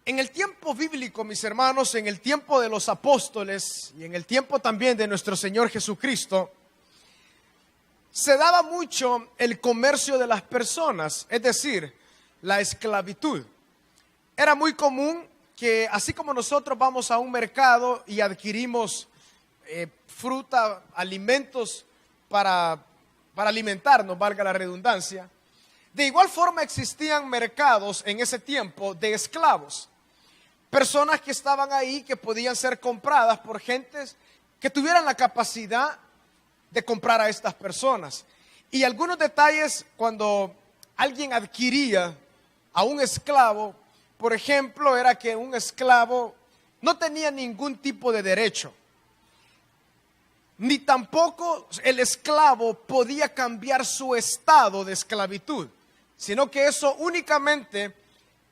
En el tiempo bíblico, mis hermanos, en el tiempo de los apóstoles y en el tiempo también de nuestro Señor Jesucristo, se daba mucho el comercio de las personas, es decir, la esclavitud. Era muy común que así como nosotros vamos a un mercado y adquirimos fruta, alimentos para alimentarnos, valga la redundancia, de igual forma existían mercados en ese tiempo de esclavos. Personas que estaban ahí que podían ser compradas por gentes que tuvieran la capacidad de comprar a estas personas. Y algunos detalles cuando alguien adquiría a un esclavo, por ejemplo, era que un esclavo no tenía ningún tipo de derecho, ni tampoco el esclavo podía cambiar su estado de esclavitud, sino que eso únicamente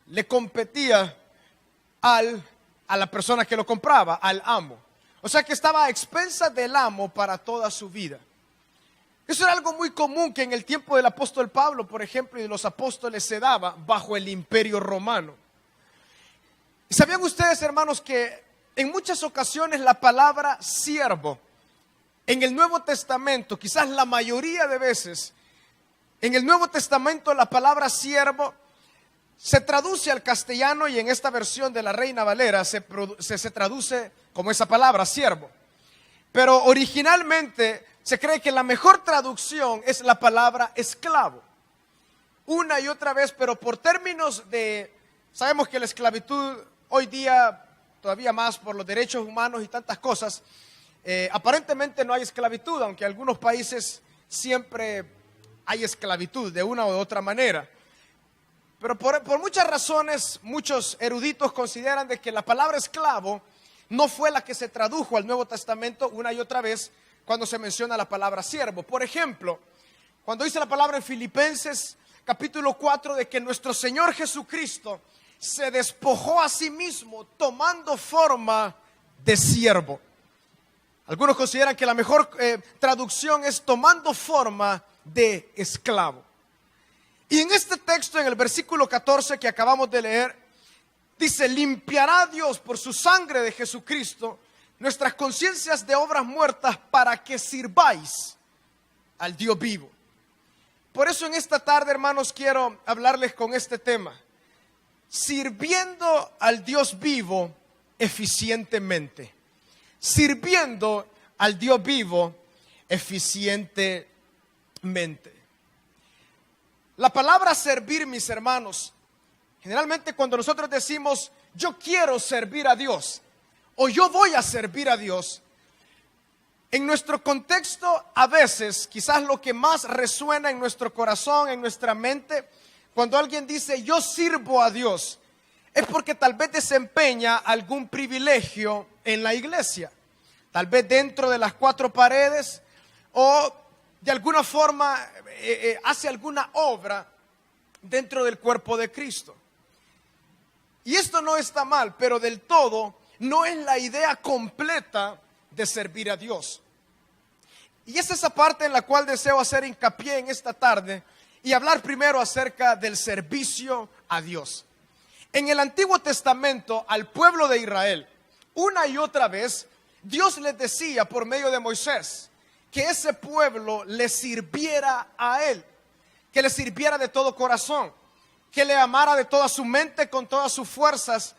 le competía a la persona que lo compraba, al amo. O sea que estaba a expensas del amo para toda su vida. Eso era algo muy común que en el tiempo del apóstol Pablo, por ejemplo, y de los apóstoles se daba bajo el imperio romano. ¿Y sabían ustedes, hermanos, que en muchas ocasiones la palabra siervo en el Nuevo Testamento, quizás la mayoría de veces, en el Nuevo Testamento la palabra siervo se traduce al castellano y en esta versión de la Reina Valera se traduce como esa palabra, siervo. Pero originalmente se cree que la mejor traducción es la palabra esclavo. Una y otra vez, pero por términos de, sabemos que la esclavitud hoy día, todavía más por los derechos humanos y tantas cosas, aparentemente no hay esclavitud, aunque en algunos países siempre hay esclavitud de una u otra manera. Pero por muchas razones, muchos eruditos consideran de que la palabra esclavo no fue la que se tradujo al Nuevo Testamento una y otra vez cuando se menciona la palabra siervo. Por ejemplo, cuando dice la palabra en Filipenses capítulo 4 de que nuestro Señor Jesucristo se despojó a sí mismo tomando forma de siervo. Algunos consideran que la mejor traducción es tomando forma de esclavo. Y en este texto, en el versículo 14 que acabamos de leer, dice: limpiará Dios por su sangre de Jesucristo nuestras conciencias de obras muertas para que sirváis al Dios vivo. Por eso en esta tarde, hermanos, quiero hablarles con este tema: sirviendo al Dios vivo eficientemente. Sirviendo al Dios vivo eficientemente. La palabra servir, mis hermanos, generalmente cuando nosotros decimos yo quiero servir a Dios o yo voy a servir a Dios, en nuestro contexto a veces quizás lo que más resuena en nuestro corazón, en nuestra mente, cuando alguien dice yo sirvo a Dios, es porque tal vez desempeña algún privilegio en la iglesia, tal vez dentro de las cuatro paredes o de alguna forma hace alguna obra dentro del cuerpo de Cristo. Y esto no está mal, pero del todo no es la idea completa de servir a Dios. Y es esa parte en la cual deseo hacer hincapié en esta tarde y hablar primero acerca del servicio a Dios. En el Antiguo Testamento al pueblo de Israel, una y otra vez, Dios les decía por medio de Moisés que ese pueblo le sirviera a Él, que le sirviera de todo corazón, que le amara de toda su mente, con todas sus fuerzas.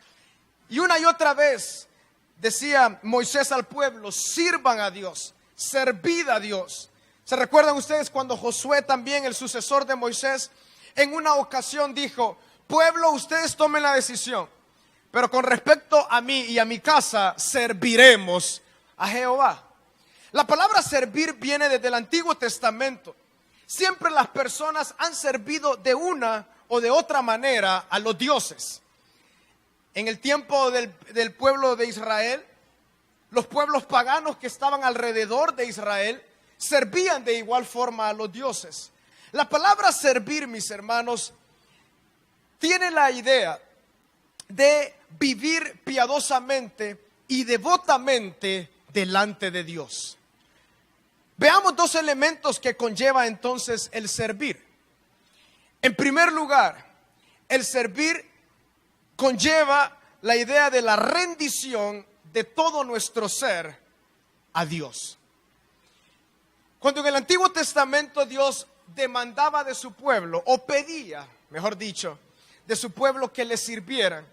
Y una y otra vez decía Moisés al pueblo: sirvan a Dios, servid a Dios. ¿Se recuerdan ustedes cuando Josué, también el sucesor de Moisés, en una ocasión dijo: pueblo, ustedes tomen la decisión, pero con respecto a mí y a mi casa serviremos a Jehová? La palabra servir viene desde el Antiguo Testamento. Siempre las personas han servido de una o de otra manera a los dioses. En el tiempo del pueblo de Israel, los pueblos paganos que estaban alrededor de Israel servían de igual forma a los dioses. La palabra servir, mis hermanos, tiene la idea de vivir piadosamente y devotamente delante de Dios. Veamos dos elementos que conlleva entonces el servir. En primer lugar, el servir conlleva la idea de la rendición de todo nuestro ser a Dios. Cuando en el Antiguo Testamento Dios demandaba de su pueblo, o pedía, mejor dicho, de su pueblo que le sirvieran,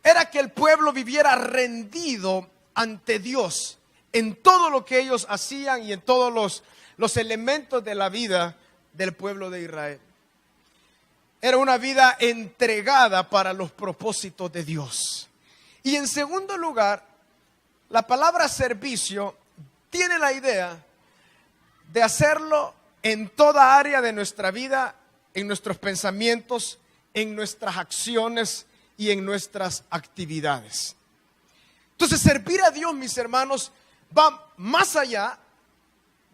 era que el pueblo viviera rendido ante Dios en todo lo que ellos hacían y en todos los elementos de la vida del pueblo de Israel. Era una vida entregada para los propósitos de Dios. Y en segundo lugar, la palabra servicio tiene la idea de hacerlo en toda área de nuestra vida, en nuestros pensamientos, en nuestras acciones y en nuestras actividades. Entonces, servir a Dios, mis hermanos, va más allá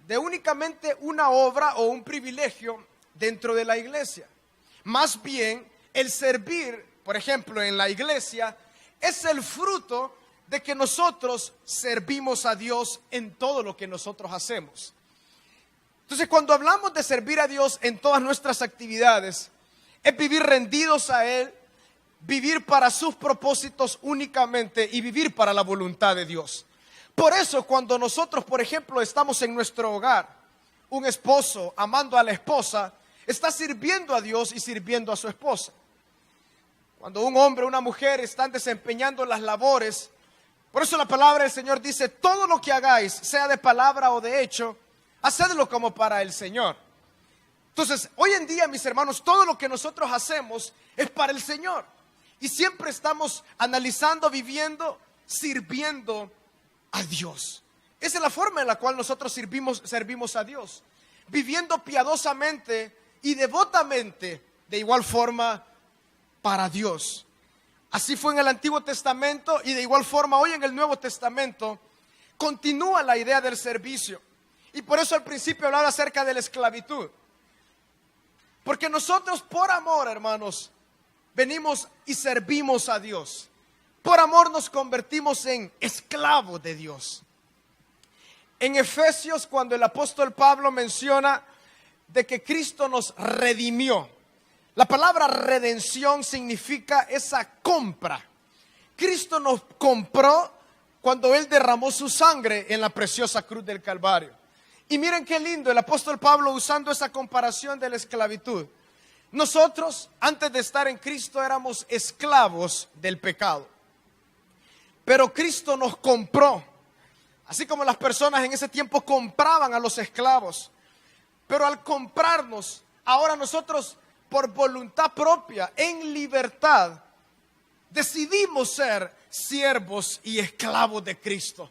de únicamente una obra o un privilegio dentro de la iglesia. Más bien, el servir, por ejemplo, en la iglesia, es el fruto de que nosotros servimos a Dios en todo lo que nosotros hacemos. Entonces, cuando hablamos de servir a Dios en todas nuestras actividades, es vivir rendidos a Él, vivir para sus propósitos únicamente y vivir para la voluntad de Dios. Por eso, cuando nosotros, por ejemplo, estamos en nuestro hogar, un esposo amando a la esposa, está sirviendo a Dios y sirviendo a su esposa. Cuando un hombre o una mujer están desempeñando las labores, por eso la palabra del Señor dice: todo lo que hagáis, sea de palabra o de hecho, hacedlo como para el Señor. Entonces, hoy en día, mis hermanos, todo lo que nosotros hacemos es para el Señor. Y siempre estamos analizando, viviendo, sirviendo a Dios. Esa es la forma en la cual nosotros servimos a Dios, viviendo piadosamente y devotamente, de igual forma para Dios. Así fue en el Antiguo Testamento y de igual forma hoy en el Nuevo Testamento continúa la idea del servicio. Y por eso al principio hablaba acerca de la esclavitud. Porque nosotros por amor, hermanos, venimos y servimos a Dios. Por amor nos convertimos en esclavos de Dios. En Efesios, cuando el apóstol Pablo menciona de que Cristo nos redimió, la palabra redención significa esa compra. Cristo nos compró cuando Él derramó su sangre en la preciosa cruz del Calvario. Y miren qué lindo el apóstol Pablo usando esa comparación de la esclavitud. Nosotros, antes de estar en Cristo, éramos esclavos del pecado. Pero Cristo nos compró, así como las personas en ese tiempo compraban a los esclavos. Pero al comprarnos, ahora nosotros por voluntad propia, en libertad, decidimos ser siervos y esclavos de Cristo.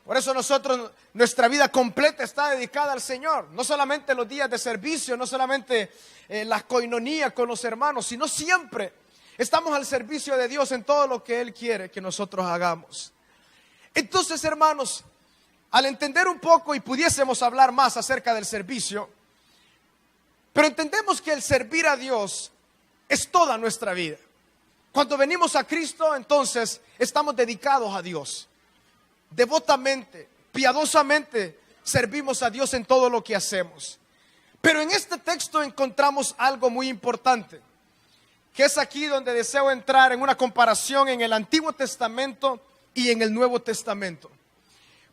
Por eso nosotros, nuestra vida completa está dedicada al Señor. No solamente los días de servicio, no solamente la coinonía con los hermanos, sino siempre estamos al servicio de Dios en todo lo que Él quiere que nosotros hagamos. Entonces, hermanos, al entender un poco y pudiésemos hablar más acerca del servicio, pero entendemos que el servir a Dios es toda nuestra vida. Cuando venimos a Cristo, entonces estamos dedicados a Dios. Devotamente, piadosamente servimos a Dios en todo lo que hacemos. Pero en este texto encontramos algo muy importante, que es aquí donde deseo entrar en una comparación en el Antiguo Testamento y en el Nuevo Testamento.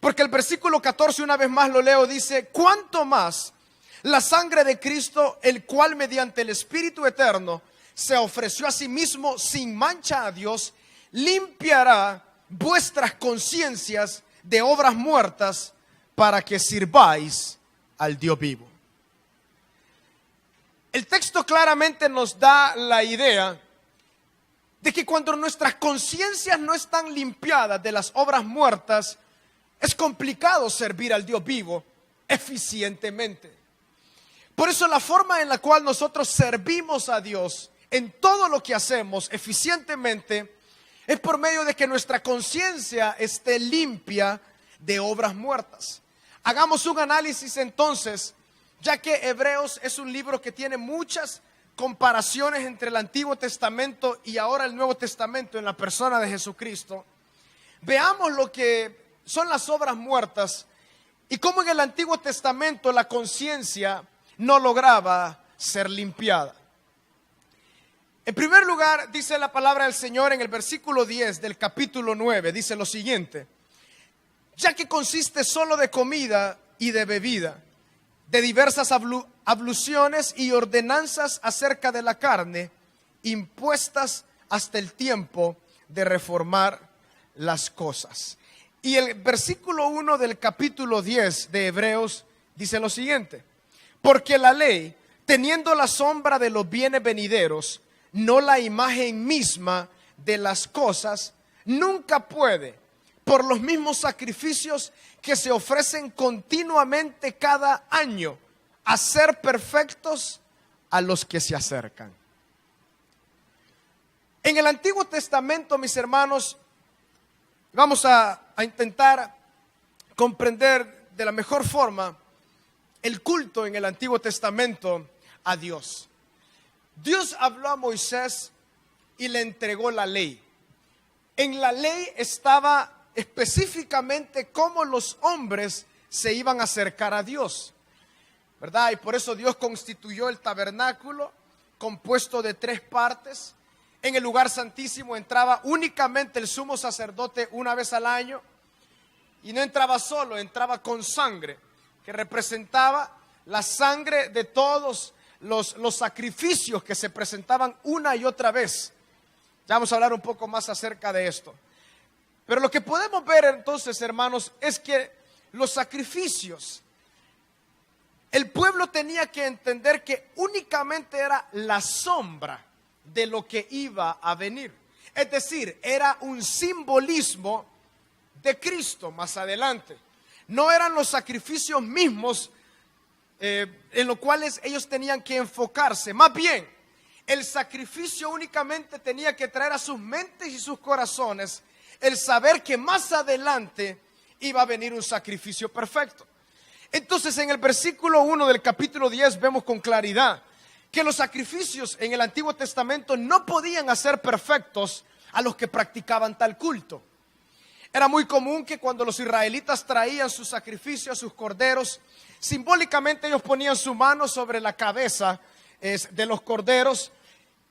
Porque el versículo 14, una vez más lo leo, dice: cuánto más la sangre de Cristo, el cual mediante el Espíritu eterno se ofreció a sí mismo sin mancha a Dios, limpiará vuestras conciencias de obras muertas para que sirváis al Dios vivo. El texto claramente nos da la idea de que cuando nuestras conciencias no están limpiadas de las obras muertas, es complicado servir al Dios vivo eficientemente. Por eso la forma en la cual nosotros servimos a Dios en todo lo que hacemos eficientemente es por medio de que nuestra conciencia esté limpia de obras muertas. Hagamos un análisis entonces, ya que Hebreos es un libro que tiene muchas comparaciones entre el Antiguo Testamento y ahora el Nuevo Testamento en la persona de Jesucristo. Veamos lo que son las obras muertas y cómo en el Antiguo Testamento la conciencia no lograba ser limpiada. En primer lugar, dice la palabra del Señor en el versículo 10 del capítulo 9, dice lo siguiente: ya que consiste solo de comida y de bebida, de diversas abluciones y ordenanzas acerca de la carne, impuestas hasta el tiempo de reformar las cosas. Y el versículo 1 del capítulo 10 de Hebreos dice lo siguiente: porque la ley, teniendo la sombra de los bienes venideros, no la imagen misma de las cosas, nunca puede, por los mismos sacrificios que se ofrecen continuamente cada año, hacer perfectos a los que se acercan. En el Antiguo Testamento, mis hermanos, vamos a intentar comprender de la mejor forma el culto en el Antiguo Testamento a Dios. Dios habló a Moisés y le entregó la ley. En la ley estaba específicamente cómo los hombres se iban a acercar a Dios, ¿verdad? Y por eso Dios constituyó el tabernáculo, compuesto de 3 partes. En el lugar santísimo entraba únicamente el sumo sacerdote una vez al año, y no entraba solo, entraba con sangre, que representaba la sangre de todos los sacrificios que se presentaban una y otra vez. Ya vamos a hablar un poco más acerca de esto. Pero lo que podemos ver entonces, hermanos, es que los sacrificios, el pueblo tenía que entender que únicamente era la sombra de lo que iba a venir. Es decir, era un simbolismo de Cristo más adelante. No eran los sacrificios mismos en los cuales ellos tenían que enfocarse. Más bien, el sacrificio únicamente tenía que traer a sus mentes y sus corazones el saber que más adelante iba a venir un sacrificio perfecto. Entonces, en el versículo 1 del capítulo 10 vemos con claridad que los sacrificios en el Antiguo Testamento no podían hacer perfectos a los que practicaban tal culto. Era muy común que cuando los israelitas traían sus sacrificios, sus corderos, simbólicamente ellos ponían su mano sobre la cabeza de los corderos,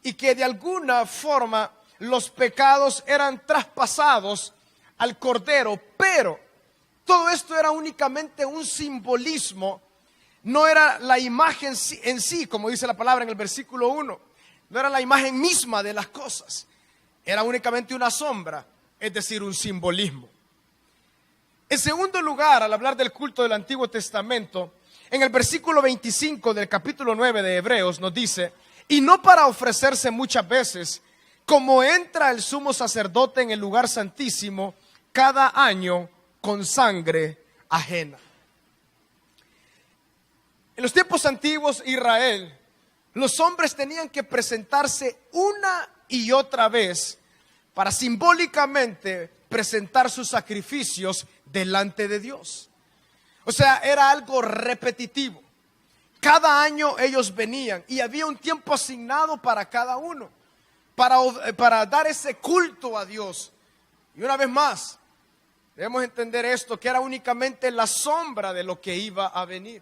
y que de alguna forma los pecados eran traspasados al cordero. Pero todo esto era únicamente un simbolismo, no era la imagen en sí, como dice la palabra en el versículo 1, no era la imagen misma de las cosas, era únicamente una sombra, es decir, un simbolismo. En segundo lugar, al hablar del culto del Antiguo Testamento, en el versículo 25 del capítulo 9 de Hebreos nos dice: y no para ofrecerse muchas veces, como entra el sumo sacerdote en el lugar santísimo cada año con sangre ajena. En los tiempos antiguos, Israel, los hombres tenían que presentarse una y otra vez para simbólicamente presentar sus sacrificios delante de Dios. O sea, era algo repetitivo. Cada año ellos venían y había un tiempo asignado para cada uno, para dar ese culto a Dios. Y una vez más, debemos entender esto, que era únicamente la sombra de lo que iba a venir.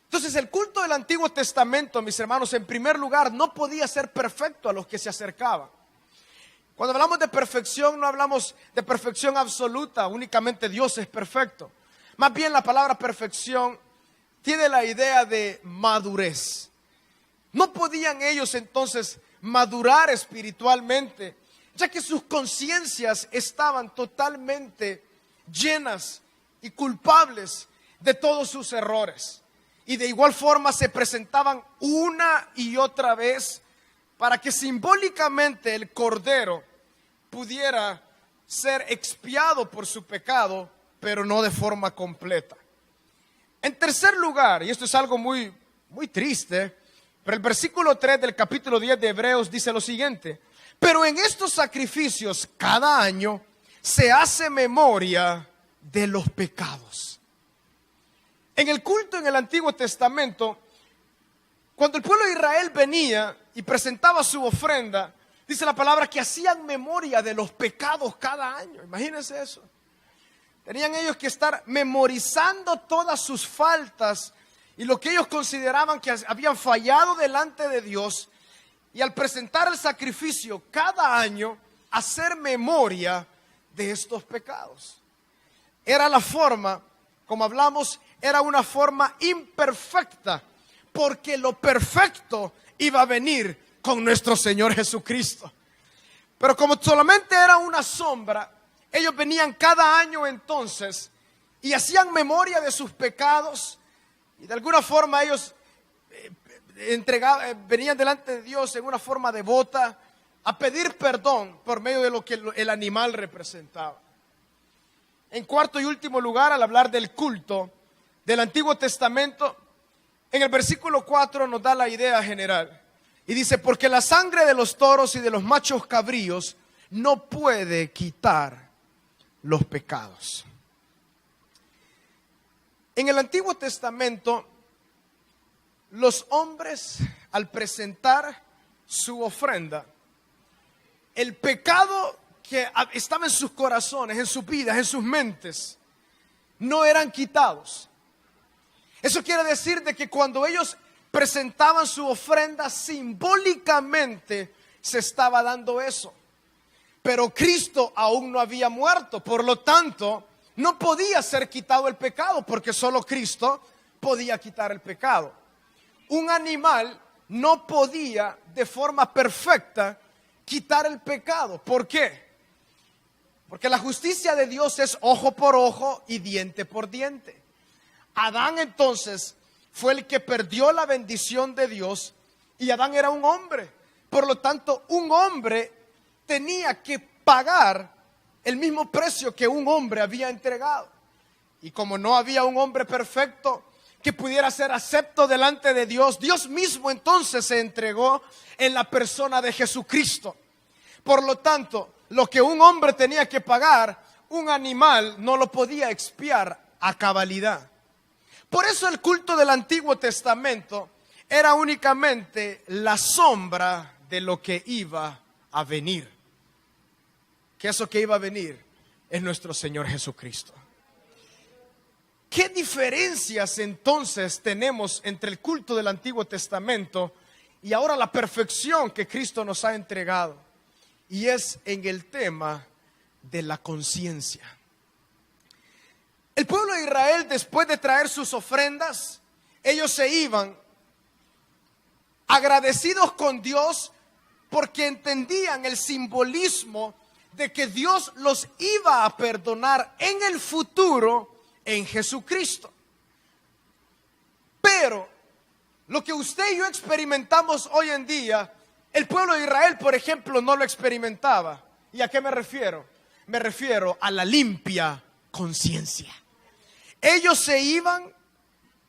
Entonces, el culto del Antiguo Testamento, mis hermanos, en primer lugar, no podía ser perfecto a los que se acercaban. Cuando hablamos de perfección, no hablamos de perfección absoluta, únicamente Dios es perfecto. Más bien, la palabra perfección tiene la idea de madurez. No podían ellos entonces madurar espiritualmente, ya que sus conciencias estaban totalmente llenas y culpables de todos sus errores. Y de igual forma se presentaban una y otra vez para que simbólicamente el cordero pudiera ser expiado por su pecado, pero no de forma completa. En tercer lugar, y esto es algo muy triste, pero el versículo 3 del capítulo 10 de Hebreos dice lo siguiente: pero en estos sacrificios cada año se hace memoria de los pecados. En el culto en el Antiguo Testamento, cuando el pueblo de Israel venía y presentaba su ofrenda, dice la palabra que hacían memoria de los pecados cada año. Imagínense eso. Tenían ellos que estar memorizando todas sus faltas y lo que ellos consideraban que habían fallado delante de Dios. Y al presentar el sacrificio cada año, hacer memoria de estos pecados. Era la forma, como hablamos, era una forma imperfecta, porque lo perfecto iba a venir con nuestro Señor Jesucristo. Pero como solamente era una sombra, ellos venían cada año entonces y hacían memoria de sus pecados, y de alguna forma ellos venían delante de Dios en una forma devota a pedir perdón por medio de lo que el animal representaba. En cuarto y último lugar, al hablar del culto del Antiguo Testamento, en el versículo 4 nos da la idea general y dice: porque la sangre de los toros y de los machos cabríos no puede quitar los pecados. En el Antiguo Testamento, los hombres, al presentar su ofrenda, el pecado que estaba en sus corazones, en sus vidas, en sus mentes, no eran quitados. Eso quiere decir de que cuando ellos presentaban su ofrenda, simbólicamente se estaba dando eso. Pero Cristo aún no había muerto, por lo tanto, no podía ser quitado el pecado, porque solo Cristo podía quitar el pecado. Un animal no podía de forma perfecta quitar el pecado. ¿Por qué? Porque la justicia de Dios es ojo por ojo y diente por diente. Adán entonces fue el que perdió la bendición de Dios, y Adán era un hombre. Por lo tanto, un hombre tenía que pagar el mismo precio que un hombre había entregado. Y como no había un hombre perfecto que pudiera ser acepto delante de Dios, Dios mismo entonces se entregó en la persona de Jesucristo. Por lo tanto, lo que un hombre tenía que pagar, un animal no lo podía expiar a cabalidad. Por eso el culto del Antiguo Testamento era únicamente la sombra de lo que iba a venir. Que eso que iba a venir es nuestro Señor Jesucristo. ¿Qué diferencias entonces tenemos entre el culto del Antiguo Testamento y ahora la perfección que Cristo nos ha entregado? Y es en el tema de la conciencia. El pueblo de Israel, después de traer sus ofrendas, ellos se iban agradecidos con Dios porque entendían el simbolismo de que Dios los iba a perdonar en el futuro en Jesucristo. Pero lo que usted y yo experimentamos hoy en día, el pueblo de Israel, por ejemplo, no lo experimentaba. ¿Y a qué me refiero? Me refiero a la limpia conciencia. Ellos se iban,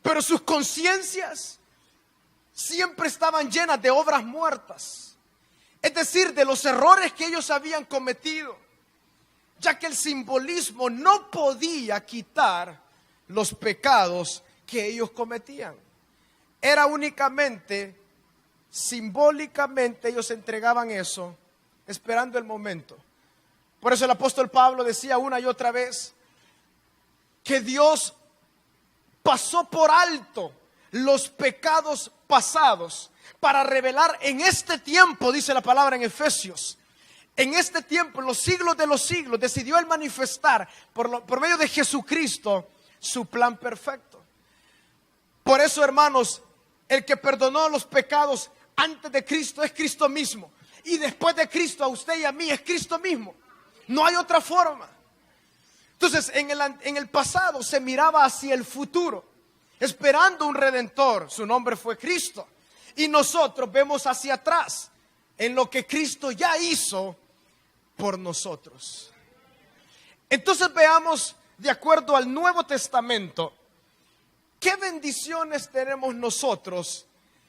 pero sus conciencias siempre estaban llenas de obras muertas. Es decir, de los errores que ellos habían cometido, ya que el simbolismo no podía quitar los pecados que ellos cometían. Era únicamente, simbólicamente, ellos entregaban eso, esperando el momento. Por eso el apóstol Pablo decía una y otra vez que Dios pasó por alto los pecados pasados para revelar en este tiempo, dice la palabra en Efesios, en este tiempo, en los siglos de los siglos, decidió Él manifestar por medio de Jesucristo su plan perfecto. Por eso, hermanos, el que perdonó los pecados antes de Cristo es Cristo mismo, y después de Cristo a usted y a mí es Cristo mismo. No hay otra forma. Entonces, en el pasado se miraba hacia el futuro, esperando un redentor. Su nombre fue Cristo. Y nosotros vemos hacia atrás, en lo que Cristo ya hizo por nosotros. Entonces veamos, de acuerdo al Nuevo Testamento, qué bendiciones tenemos nosotros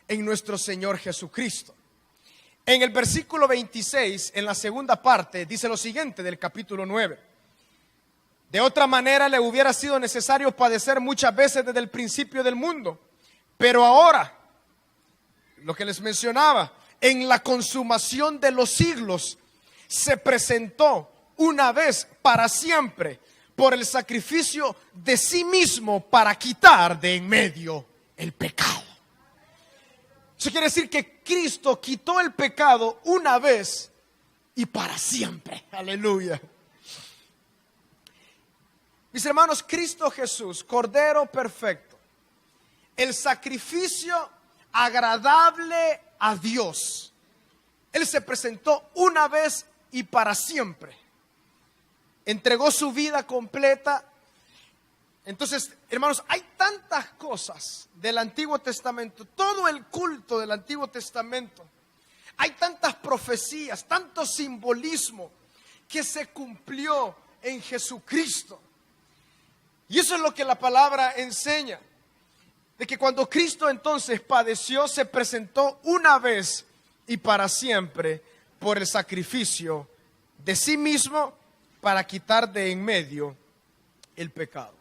en nuestro Señor Jesucristo. En el versículo 26, en la segunda parte, dice lo siguiente del capítulo 9. De otra manera le hubiera sido necesario padecer muchas veces desde el principio del mundo. Pero ahora, lo que les mencionaba, en la consumación de los siglos, se presentó una vez para siempre por el sacrificio de sí mismo para quitar de en medio el pecado. Eso quiere decir que Cristo quitó el pecado una vez y para siempre. Aleluya. Mis hermanos, Cristo Jesús, Cordero perfecto, el sacrificio agradable a Dios. Él se presentó una vez y para siempre. Entregó su vida completa. Entonces, hermanos, hay tantas cosas del Antiguo Testamento, todo el culto del Antiguo Testamento, hay tantas profecías, tanto simbolismo que se cumplió en Jesucristo. Y eso es lo que la palabra enseña, de que cuando Cristo entonces padeció, se presentó una vez y para siempre por el sacrificio de sí mismo para quitar de en medio el pecado.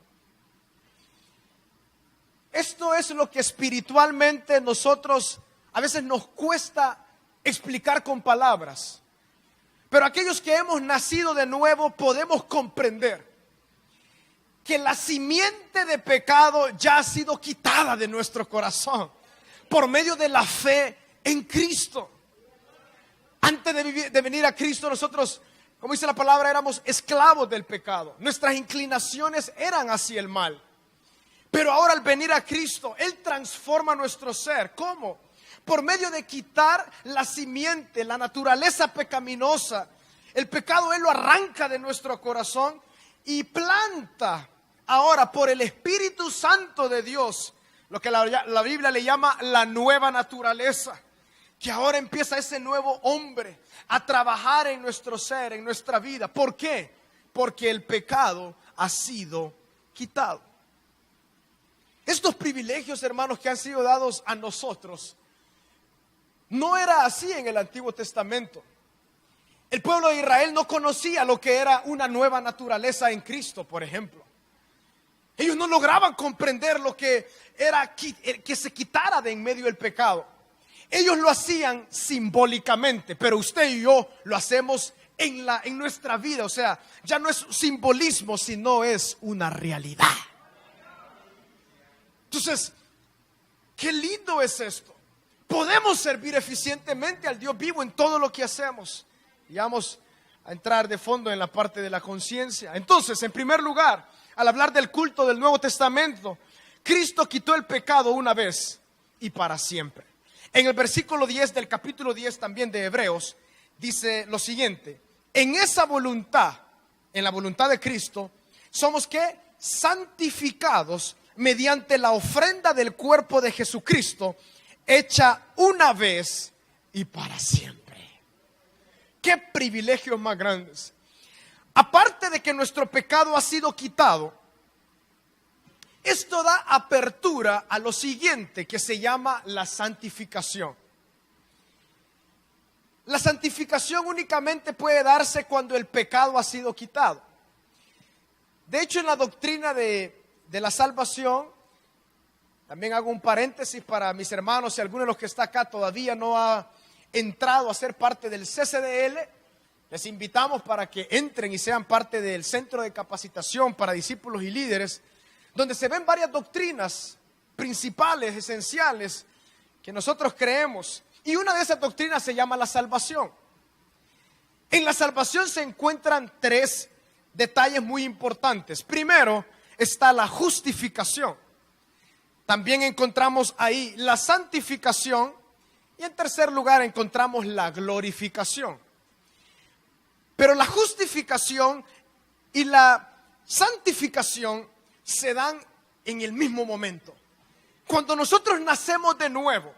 Esto es lo que espiritualmente nosotros a veces nos cuesta explicar con palabras. Pero aquellos que hemos nacido de nuevo podemos comprender que la simiente de pecado ya ha sido quitada de nuestro corazón por medio de la fe en Cristo. Antes de venir a Cristo, nosotros, como dice la palabra, éramos esclavos del pecado. Nuestras inclinaciones eran hacia el mal. Pero ahora al venir a Cristo, Él transforma nuestro ser. ¿Cómo? Por medio de quitar la simiente, la naturaleza pecaminosa. El pecado Él lo arranca de nuestro corazón y planta ahora por el Espíritu Santo de Dios lo que la Biblia le llama la nueva naturaleza. Que ahora empieza ese nuevo hombre a trabajar en nuestro ser, en nuestra vida. ¿Por qué? Porque el pecado ha sido quitado. Estos privilegios, hermanos, que han sido dados a nosotros, no era así en el Antiguo Testamento. El pueblo de Israel no conocía lo que era una nueva naturaleza en Cristo, por ejemplo. Ellos no lograban comprender lo que era que se quitara de en medio el pecado. Ellos lo hacían simbólicamente, pero usted y yo lo hacemos en nuestra vida. O sea, ya no es simbolismo, sino es una realidad. Entonces, qué lindo es esto. Podemos servir eficientemente al Dios vivo en todo lo que hacemos. Y vamos a entrar de fondo en la parte de la conciencia. Entonces, en primer lugar, al hablar del culto del Nuevo Testamento, Cristo quitó el pecado una vez y para siempre. En el versículo 10 del capítulo 10 también de Hebreos, dice lo siguiente: en esa voluntad, en la voluntad de Cristo, somos ¿qué? Santificados mediante la ofrenda del cuerpo de Jesucristo, hecha una vez y para siempre. Qué privilegios más grandes. Aparte de que nuestro pecado ha sido quitado, esto da apertura a lo siguiente que se llama la santificación. La santificación únicamente puede darse cuando el pecado ha sido quitado. De hecho, en la doctrina de la salvación, también hago un paréntesis para mis hermanos, si alguno de los que está acá todavía no ha entrado a ser parte del CCDL, les invitamos para que entren y sean parte del Centro de Capacitación para Discípulos y Líderes, donde se ven varias doctrinas principales, esenciales, que nosotros creemos. Y una de esas doctrinas se llama la salvación. En la salvación se encuentran tres detalles muy importantes. Primero está la justificación. También encontramos ahí la santificación. Y en tercer lugar encontramos la glorificación. Pero la justificación y la santificación se dan en el mismo momento. Cuando nosotros nacemos de nuevo,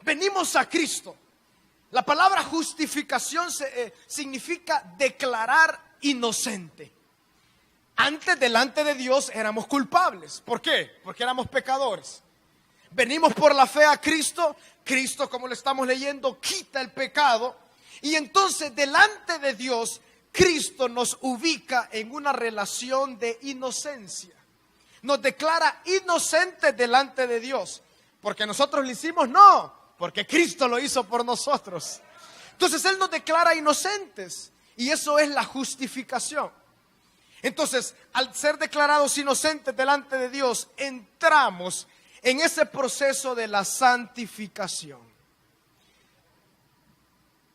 venimos a Cristo. La palabra justificación significa declarar inocente. Antes, delante de Dios, éramos culpables. ¿Por qué? Porque éramos pecadores. Venimos por la fe a Cristo. Cristo, como lo estamos leyendo, quita el pecado. Y entonces, delante de Dios, Cristo nos ubica en una relación de inocencia. Nos declara inocentes delante de Dios. ¿Porque nosotros lo hicimos? No, porque Cristo lo hizo por nosotros. Entonces Él nos declara inocentes. Y eso es la justificación. Entonces, al ser declarados inocentes delante de Dios, entramos en ese proceso de la santificación.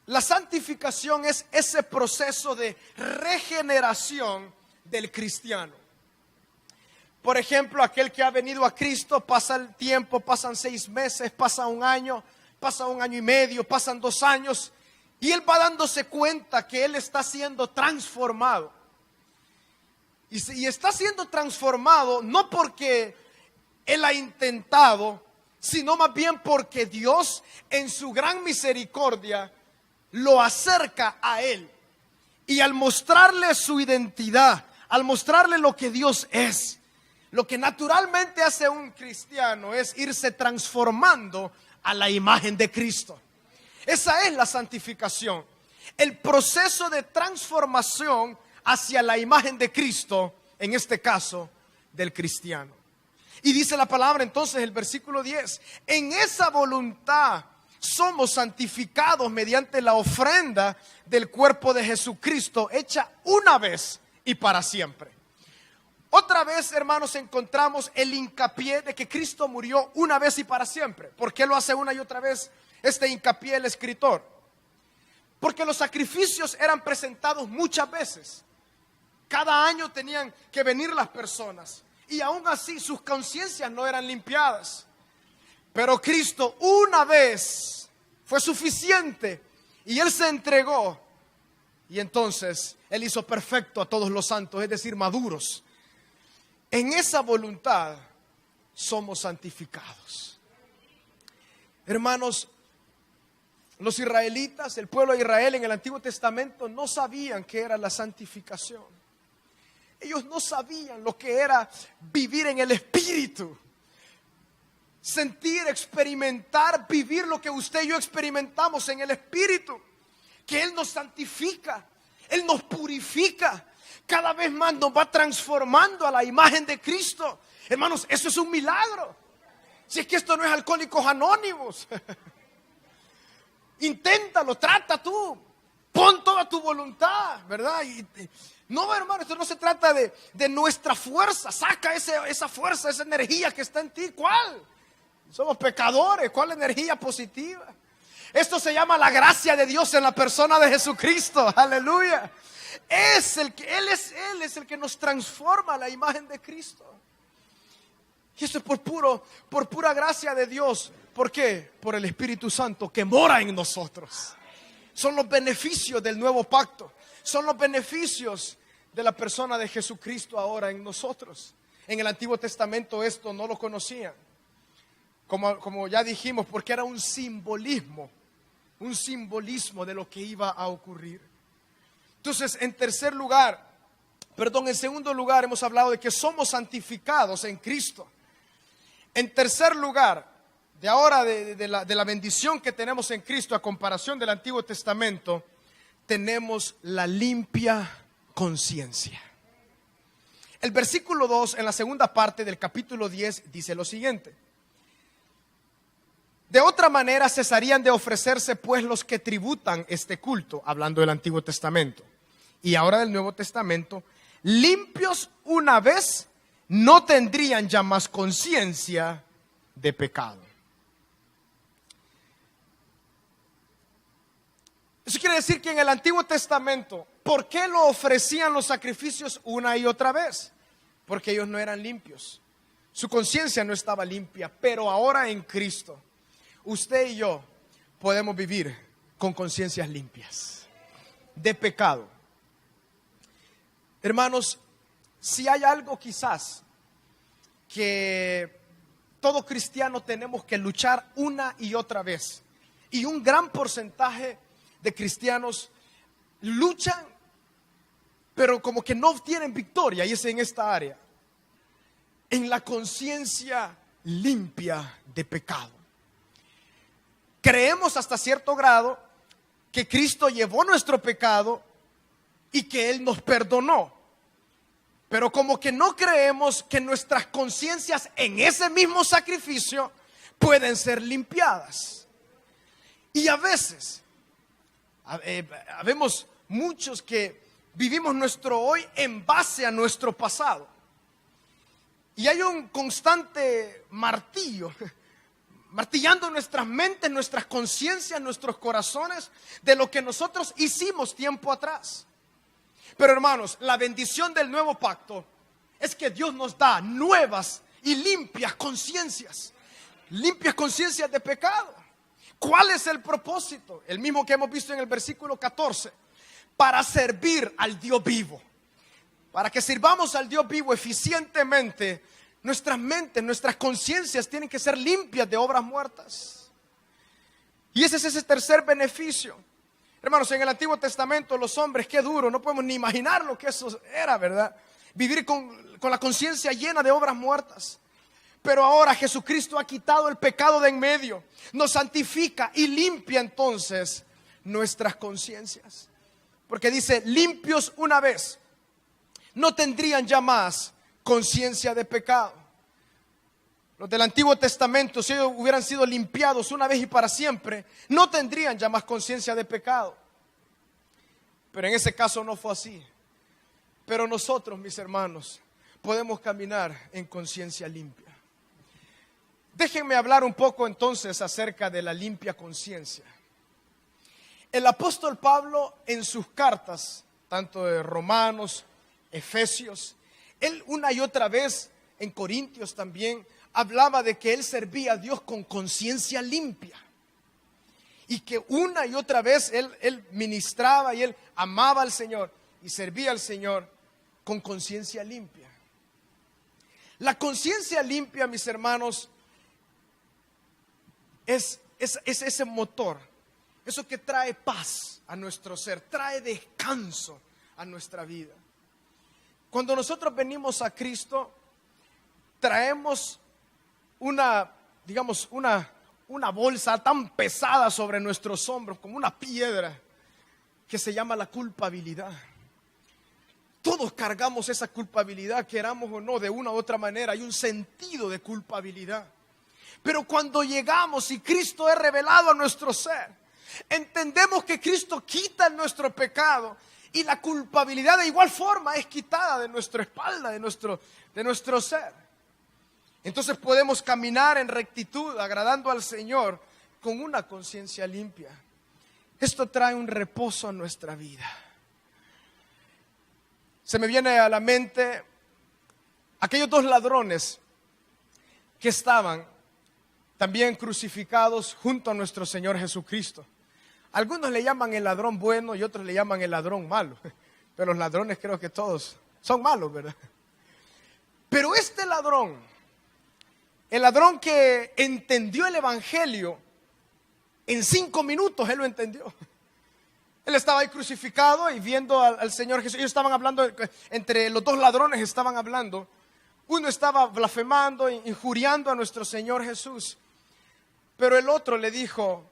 La santificación es ese proceso de regeneración del cristiano. Por ejemplo, aquel que ha venido a Cristo, pasa el tiempo, pasan 6 meses, pasa un año y medio, pasan 2 años, y él va dándose cuenta que él está siendo transformado. Y está siendo transformado no porque él ha intentado, sino más bien porque Dios en su gran misericordia lo acerca a él. Y al mostrarle su identidad, al mostrarle lo que Dios es, lo que naturalmente hace un cristiano es irse transformando a la imagen de Cristo. Esa es la santificación, el proceso de transformación hacia la imagen de Cristo, en este caso del cristiano. Y dice la palabra entonces, el versículo 10, en esa voluntad somos santificados mediante la ofrenda del cuerpo de Jesucristo, hecha una vez y para siempre. Otra vez, hermanos, encontramos el hincapié de que Cristo murió una vez y para siempre. ¿Por qué lo hace una y otra vez este hincapié el escritor? Porque los sacrificios eran presentados muchas veces. Cada año tenían que venir las personas y aún así sus conciencias no eran limpiadas. Pero Cristo una vez fue suficiente y Él se entregó. Y entonces Él hizo perfecto a todos los santos, es decir, maduros. En esa voluntad somos santificados. Hermanos, los israelitas, el pueblo de Israel en el Antiguo Testamento no sabían qué era la santificación. Ellos no sabían lo que era vivir en el Espíritu. Sentir, experimentar, vivir lo que usted y yo experimentamos en el Espíritu. Que Él nos santifica, Él nos purifica. Cada vez más nos va transformando a la imagen de Cristo. Hermanos, eso es un milagro. Si es que esto no es Alcohólicos Anónimos. Inténtalo, trata tú. Pon toda tu voluntad, ¿verdad? No, hermano, esto no se trata de nuestra fuerza. Saca esa fuerza, esa energía que está en ti. ¿Cuál? Somos pecadores. ¿Cuál energía positiva? Esto se llama la gracia de Dios en la persona de Jesucristo. Aleluya. Él es el que nos transforma a la imagen de Cristo. Y esto es por pura gracia de Dios. ¿Por qué? Por el Espíritu Santo que mora en nosotros. Son los beneficios del nuevo pacto. Son los beneficios de la persona de Jesucristo ahora en nosotros. En el Antiguo Testamento esto no lo conocían. Como ya dijimos, porque era un simbolismo de lo que iba a ocurrir. Entonces, en segundo lugar hemos hablado de que somos santificados en Cristo. En tercer lugar, de la bendición que tenemos en Cristo a comparación del Antiguo Testamento, tenemos la limpia conciencia. El versículo 2 en la segunda parte del capítulo 10 dice lo siguiente: de otra manera cesarían de ofrecerse pues los que tributan este culto, hablando del Antiguo Testamento, y ahora del Nuevo Testamento, limpios una vez, no tendrían ya más conciencia de pecado. Eso quiere decir que en el Antiguo Testamento, ¿por qué lo ofrecían los sacrificios una y otra vez? Porque ellos no eran limpios. Su conciencia no estaba limpia. Pero ahora en Cristo, usted y yo podemos vivir con conciencias limpias de pecado. Hermanos, si hay algo quizás que todo cristiano tenemos que luchar una y otra vez, y un gran porcentaje de cristianos luchan, pero como que no obtienen victoria, y es en esta área, en la conciencia limpia de pecado. Creemos hasta cierto grado que Cristo llevó nuestro pecado y que Él nos perdonó, pero como que no creemos que nuestras conciencias en ese mismo sacrificio pueden ser limpiadas. Y a veces habemos muchos que vivimos nuestro hoy en base a nuestro pasado. Y hay un constante martillo, martillando nuestras mentes, nuestras conciencias, nuestros corazones, de lo que nosotros hicimos tiempo atrás. Pero hermanos, la bendición del nuevo pacto es que Dios nos da nuevas y limpias conciencias de pecado. ¿Cuál es el propósito? El mismo que hemos visto en el versículo 14. Para servir al Dios vivo. Para que sirvamos al Dios vivo eficientemente, nuestras mentes, nuestras conciencias tienen que ser limpias de obras muertas. Y ese es ese tercer beneficio. Hermanos, en el Antiguo Testamento los hombres, qué duro, no podemos ni imaginar lo que eso era, ¿verdad? Vivir con la conciencia llena de obras muertas. Pero ahora Jesucristo ha quitado el pecado de en medio, nos santifica y limpia entonces nuestras conciencias. Porque dice, limpios una vez, no tendrían ya más conciencia de pecado. Los del Antiguo Testamento, si ellos hubieran sido limpiados una vez y para siempre, no tendrían ya más conciencia de pecado. Pero en ese caso no fue así. Pero nosotros, mis hermanos, podemos caminar en conciencia limpia. Déjenme hablar un poco entonces acerca de la limpia conciencia. El apóstol Pablo en sus cartas, tanto de Romanos, Efesios, él una y otra vez en Corintios también hablaba de que él servía a Dios con conciencia limpia. Y que una y otra vez él ministraba y él amaba al Señor y servía al Señor con conciencia limpia. La conciencia limpia, mis hermanos, es ese motor, eso que trae paz a nuestro ser, trae descanso a nuestra vida. Cuando nosotros venimos a Cristo, traemos una bolsa tan pesada sobre nuestros hombros, como una piedra, que se llama la culpabilidad. Todos cargamos esa culpabilidad, queramos o no, de una u otra manera. Hay un sentido de culpabilidad. Pero cuando llegamos y Cristo es revelado a nuestro ser, entendemos que Cristo quita nuestro pecado y la culpabilidad de igual forma es quitada de nuestra espalda, de nuestro ser. Entonces podemos caminar en rectitud, agradando al Señor con una conciencia limpia. Esto trae un reposo a nuestra vida. Se me viene a la mente aquellos dos ladrones que estaban también crucificados junto a nuestro Señor Jesucristo. Algunos le llaman el ladrón bueno y otros le llaman el ladrón malo. Pero los ladrones creo que todos son malos, ¿verdad? Pero este ladrón, el ladrón que entendió el evangelio, en 5 minutos él lo entendió. Él estaba ahí crucificado y viendo al Señor Jesús. Ellos estaban hablando, entre los dos ladrones estaban hablando. Uno estaba blasfemando, injuriando a nuestro Señor Jesús. Pero el otro le dijo,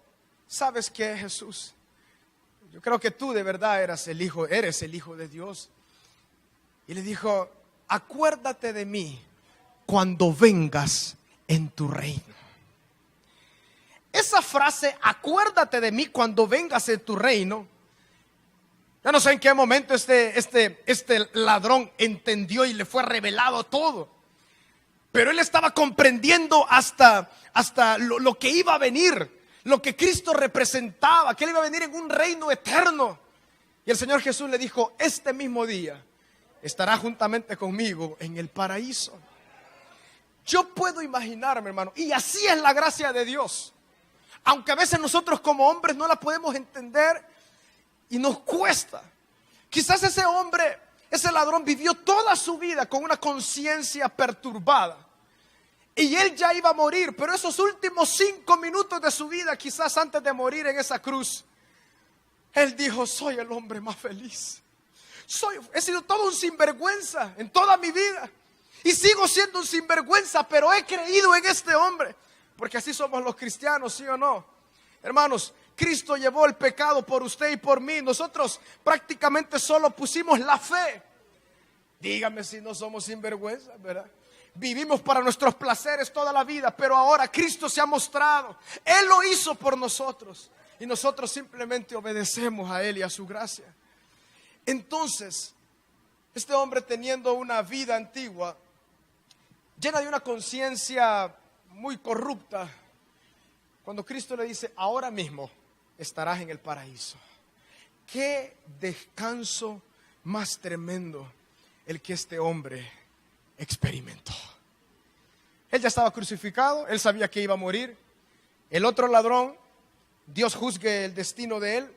¿sabes qué, Jesús? Yo creo que tú de verdad eres el Hijo de Dios. Y le dijo, acuérdate de mí cuando vengas en tu reino. Esa frase, acuérdate de mí cuando vengas en tu reino. Yo no sé en qué momento este ladrón entendió y le fue revelado todo. Pero él estaba comprendiendo hasta lo que iba a venir, lo que Cristo representaba, que él iba a venir en un reino eterno. Y el Señor Jesús le dijo, este mismo día estará juntamente conmigo en el paraíso. Yo puedo imaginarme, hermano, y así es la gracia de Dios. Aunque a veces nosotros como hombres no la podemos entender y nos cuesta. Quizás ese hombre, ese ladrón vivió toda su vida con una conciencia perturbada. Y él ya iba a morir, pero esos últimos 5 minutos de su vida, quizás antes de morir en esa cruz, él dijo, soy el hombre más feliz. He sido todo un sinvergüenza en toda mi vida. Y sigo siendo un sinvergüenza, pero he creído en este hombre. Porque así somos los cristianos, ¿sí o no? Hermanos, Cristo llevó el pecado por usted y por mí. Nosotros prácticamente solo pusimos la fe. Dígame si no somos sinvergüenzas, ¿verdad? Vivimos para nuestros placeres toda la vida, pero ahora Cristo se ha mostrado. Él lo hizo por nosotros y nosotros simplemente obedecemos a Él y a su gracia. Entonces, este hombre, teniendo una vida antigua, llena de una conciencia muy corrupta, cuando Cristo le dice: ahora mismo estarás en el paraíso. Qué descanso más tremendo el que este hombre experimentó. Él ya estaba crucificado, él sabía que iba a morir. El otro ladrón, Dios juzgue el destino de él,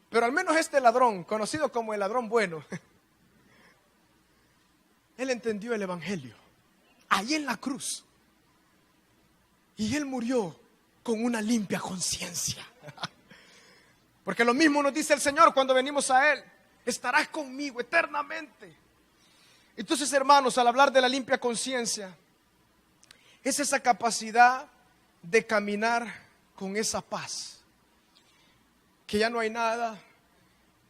pero al menos este ladrón, conocido como el ladrón bueno, él entendió el evangelio ahí en la cruz, y él murió con una limpia conciencia. Porque lo mismo nos dice el Señor cuando venimos a Él: estarás conmigo eternamente. Entonces, hermanos, al hablar de la limpia conciencia, es esa capacidad de caminar con esa paz, que ya no hay nada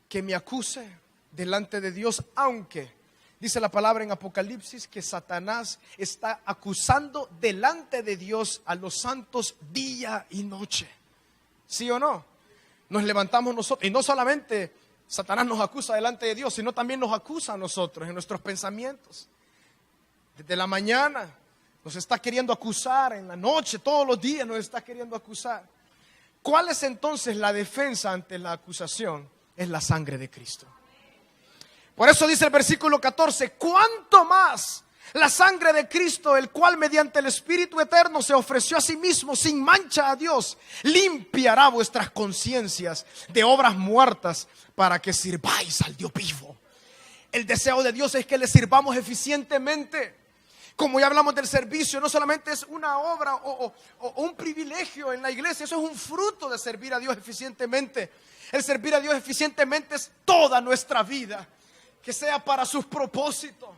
que me acuse delante de Dios, aunque dice la palabra en Apocalipsis que Satanás está acusando delante de Dios a los santos día y noche. ¿Sí o no? Nos levantamos nosotros, y no solamente Satanás nos acusa delante de Dios, sino también nos acusa a nosotros en nuestros pensamientos. Desde la mañana nos está queriendo acusar, en la noche, todos los días nos está queriendo acusar. ¿Cuál es entonces la defensa ante la acusación? Es la sangre de Cristo. Por eso dice el versículo 14: cuánto más la sangre de Cristo, el cual mediante el Espíritu eterno se ofreció a sí mismo sin mancha a Dios, limpiará vuestras conciencias de obras muertas para que sirváis al Dios vivo. El deseo de Dios es que le sirvamos eficientemente. Como ya hablamos del servicio, no solamente es una obra o un privilegio en la iglesia, eso es un fruto de servir a Dios eficientemente. El servir a Dios eficientemente es toda nuestra vida, que sea para sus propósitos,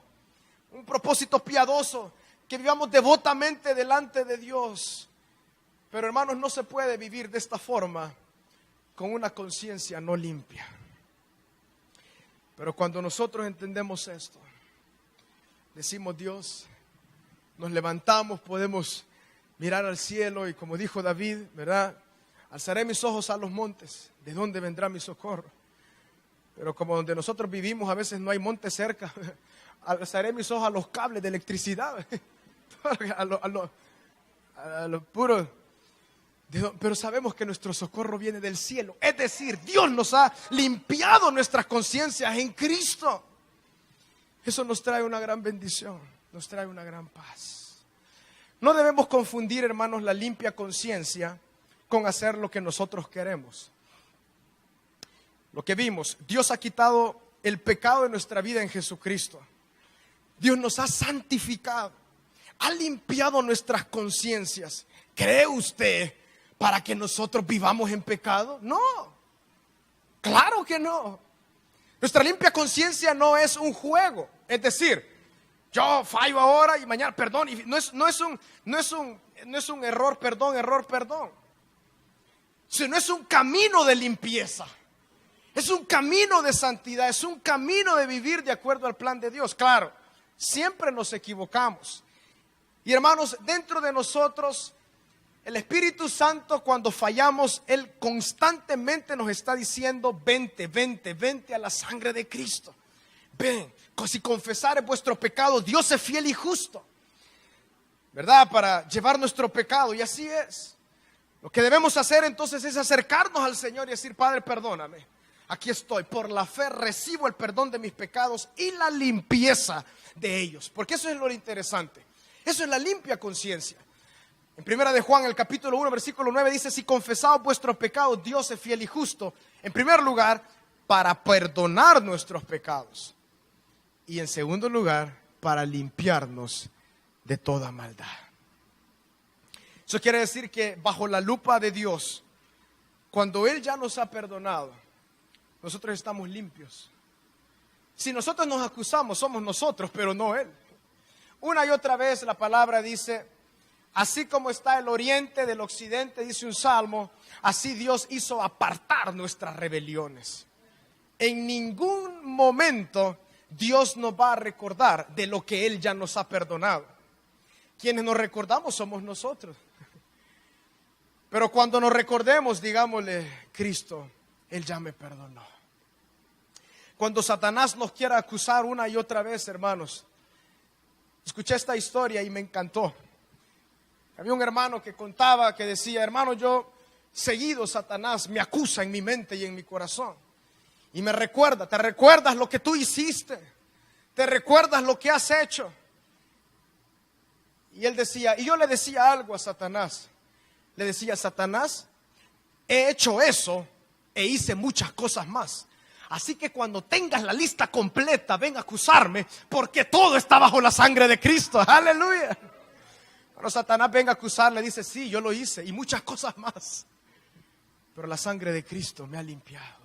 un propósito piadoso, que vivamos devotamente delante de Dios. Pero, hermanos, no se puede vivir de esta forma con una conciencia no limpia. Pero cuando nosotros entendemos esto, decimos: Dios, nos levantamos, podemos mirar al cielo y, como dijo David, ¿verdad?, alzaré mis ojos a los montes, ¿de dónde vendrá mi socorro? Pero como donde nosotros vivimos a veces no hay monte cerca, alzaré mis ojos a los cables de electricidad, a lo puro. Pero sabemos que nuestro socorro viene del cielo. Es decir, Dios nos ha limpiado nuestras conciencias en Cristo. Eso nos trae una gran bendición, nos trae una gran paz. No debemos confundir, hermanos, la limpia conciencia con hacer lo que nosotros queremos. Lo que vimos, Dios ha quitado el pecado de nuestra vida en Jesucristo. Dios nos ha santificado, ha limpiado nuestras conciencias. ¿Cree usted para que nosotros vivamos en pecado? No, claro que no. Nuestra limpia conciencia no es un juego. Es decir, yo fallo ahora y mañana perdón. Y no es un error, perdón. Sino es un camino de limpieza. Es un camino de santidad, es un camino de vivir de acuerdo al plan de Dios. Claro, siempre nos equivocamos. Y, hermanos, dentro de nosotros, el Espíritu Santo, cuando fallamos, Él constantemente nos está diciendo: vente a la sangre de Cristo. Ven, si confesares vuestro pecado, Dios es fiel y justo, ¿verdad?, para llevar nuestro pecado. Y así es. Lo que debemos hacer entonces es acercarnos al Señor y decir: Padre, perdóname. Aquí estoy, por la fe recibo el perdón de mis pecados y la limpieza de ellos. Porque eso es lo interesante. Eso es la limpia conciencia. En primera de Juan, el capítulo 1, versículo 9 dice: si confesaos vuestros pecados, Dios es fiel y justo, en primer lugar, para perdonar nuestros pecados, y en segundo lugar, para limpiarnos de toda maldad. Eso quiere decir que bajo la lupa de Dios, cuando Él ya nos ha perdonado, nosotros estamos limpios. Si nosotros nos acusamos, somos nosotros, pero no Él. Una y otra vez la palabra dice: así como está el oriente del occidente, dice un salmo, así Dios hizo apartar nuestras rebeliones. En ningún momento Dios nos va a recordar de lo que Él ya nos ha perdonado. Quienes nos recordamos somos nosotros. Pero cuando nos recordemos, digámosle: Cristo, Él ya me perdonó. cuando Satanás nos quiera acusar una y otra vez, hermanos. Escuché esta historia y me encantó. Había un hermano que contaba, que decía: hermano, yo seguido Satanás me acusa en mi mente y en mi corazón. Y me recuerda, ¿te recuerdas lo que tú hiciste? ¿Te recuerdas lo que has hecho? Y él decía, y yo le decía algo a Satanás. Le decía: Satanás, he hecho eso e hice muchas cosas más. Así que cuando tengas la lista completa, ven a acusarme, porque todo está bajo la sangre de Cristo. Aleluya. Cuando Satanás venga a acusar, le dice: sí, yo lo hice y muchas cosas más, pero la sangre de Cristo me ha limpiado.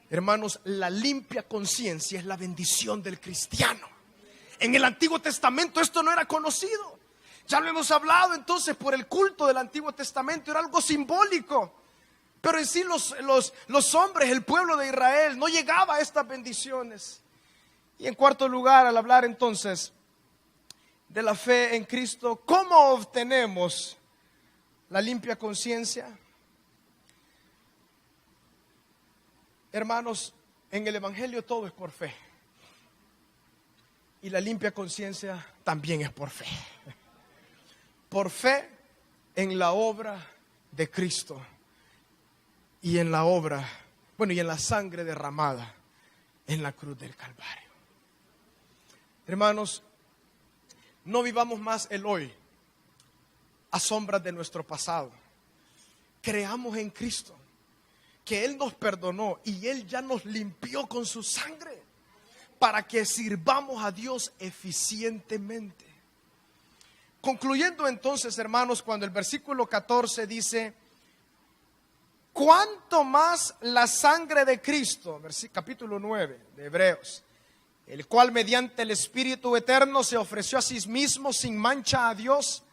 Hermanos, la limpia conciencia es la bendición del cristiano. En el Antiguo Testamento esto no era conocido. Ya lo hemos hablado. Entonces, por el culto del Antiguo Testamento era algo simbólico. Pero en sí los hombres, el pueblo de Israel, no llegaba a estas bendiciones. Y en cuarto lugar, al hablar entonces de la fe en Cristo, ¿cómo obtenemos la limpia conciencia? Hermanos, en el Evangelio todo es por fe. Y la limpia conciencia también es por fe. Por fe en la obra de Cristo. Y en la obra, y en la sangre derramada en la cruz del Calvario. Hermanos, no vivamos más el hoy a sombras de nuestro pasado. Creamos en Cristo, que Él nos perdonó y Él ya nos limpió con su sangre para que sirvamos a Dios eficientemente. Concluyendo entonces, hermanos, cuando el versículo 14 dice: cuánto más la sangre de Cristo, capítulo 9 de Hebreos, el cual mediante el Espíritu eterno se ofreció a sí mismo sin mancha a Dios,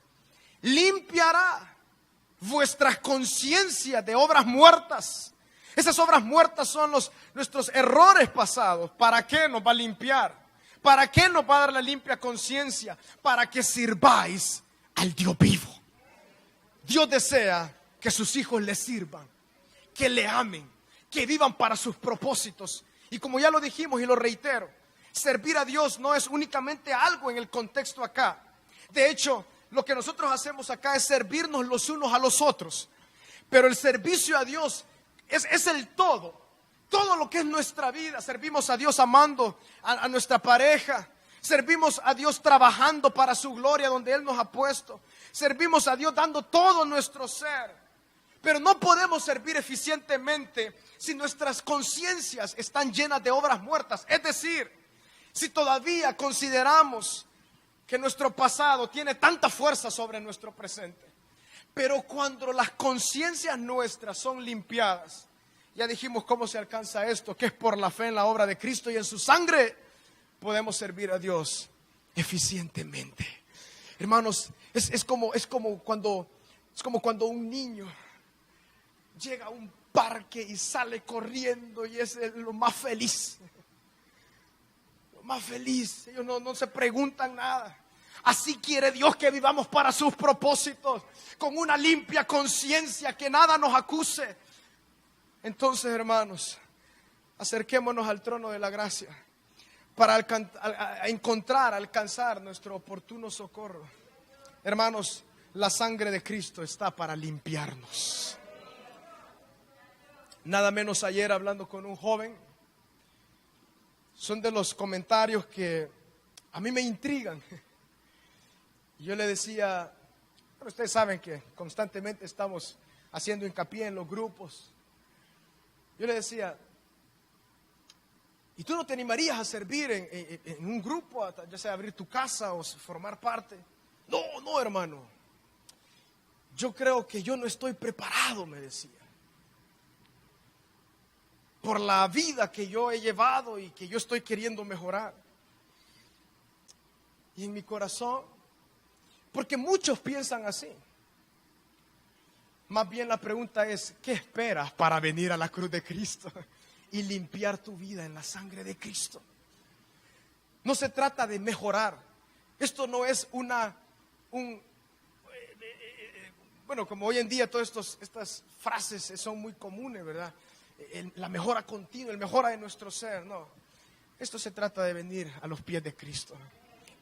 limpiará vuestras conciencias de obras muertas. Esas obras muertas son nuestros errores pasados. ¿Para qué nos va a limpiar? ¿Para qué nos va a dar la limpia conciencia? Para que sirváis al Dios vivo. Dios desea que sus hijos le sirvan, que le amen, que vivan para sus propósitos. Y como ya lo dijimos y lo reitero, servir a Dios no es únicamente algo en el contexto acá. De hecho, lo que nosotros hacemos acá es servirnos los unos a los otros. Pero el servicio a Dios es el todo. Todo lo que es nuestra vida. Servimos a Dios amando a nuestra pareja. Servimos a Dios trabajando para su gloria donde Él nos ha puesto. Servimos a Dios dando todo nuestro ser. Pero no podemos servir eficientemente si nuestras conciencias están llenas de obras muertas. Es decir, si todavía consideramos que nuestro pasado tiene tanta fuerza sobre nuestro presente. Pero cuando las conciencias nuestras son limpiadas, ya dijimos cómo se alcanza esto, que es por la fe en la obra de Cristo y en su sangre, podemos servir a Dios eficientemente. Hermanos, es como cuando un niño llega a un parque y sale corriendo y es lo más feliz. Lo más feliz. Ellos no se preguntan nada. Así quiere Dios que vivamos para sus propósitos, con una limpia conciencia, que nada nos acuse. Entonces, hermanos, acerquémonos al trono de la gracia para alcanzar nuestro oportuno socorro. Hermanos, la sangre de Cristo está para limpiarnos. Nada menos ayer hablando con un joven, son de los comentarios que a mí me intrigan. Yo le decía, bueno, ustedes saben que constantemente estamos haciendo hincapié en los grupos. Yo le decía, ¿y tú no te animarías a servir en un grupo, ya sea abrir tu casa o formar parte? No, hermano. Yo creo que yo no estoy preparado, me decía. Por la vida que yo he llevado y que yo estoy queriendo mejorar. Y en mi corazón, porque muchos piensan así. Más bien la pregunta es, ¿qué esperas para venir a la cruz de Cristo y limpiar tu vida en la sangre de Cristo? No se trata de mejorar. Esto no es bueno, como hoy en día todas estas frases son muy comunes, ¿verdad? la mejora continua, el mejora de nuestro ser. No, esto se trata de venir a los pies de Cristo.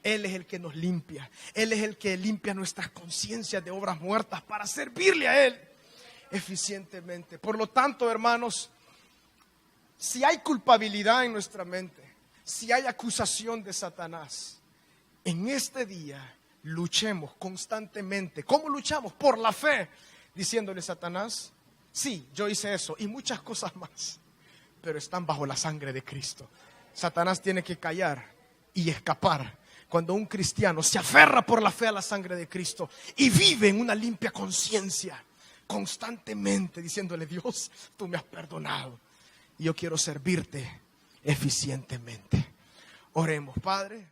Él es el que nos limpia. Él es el que limpia nuestras conciencias de obras muertas para servirle a Él eficientemente. Por lo tanto, hermanos, si hay culpabilidad en nuestra mente, si hay acusación de Satanás, en este día luchemos constantemente. ¿Cómo luchamos? Por la fe, diciéndole a Satanás: sí, yo hice eso y muchas cosas más, pero están bajo la sangre de Cristo. Satanás tiene que callar y escapar cuando un cristiano se aferra por la fe a la sangre de Cristo y vive en una limpia conciencia, constantemente diciéndole: Dios, tú me has perdonado y yo quiero servirte eficientemente. Oremos. Padre.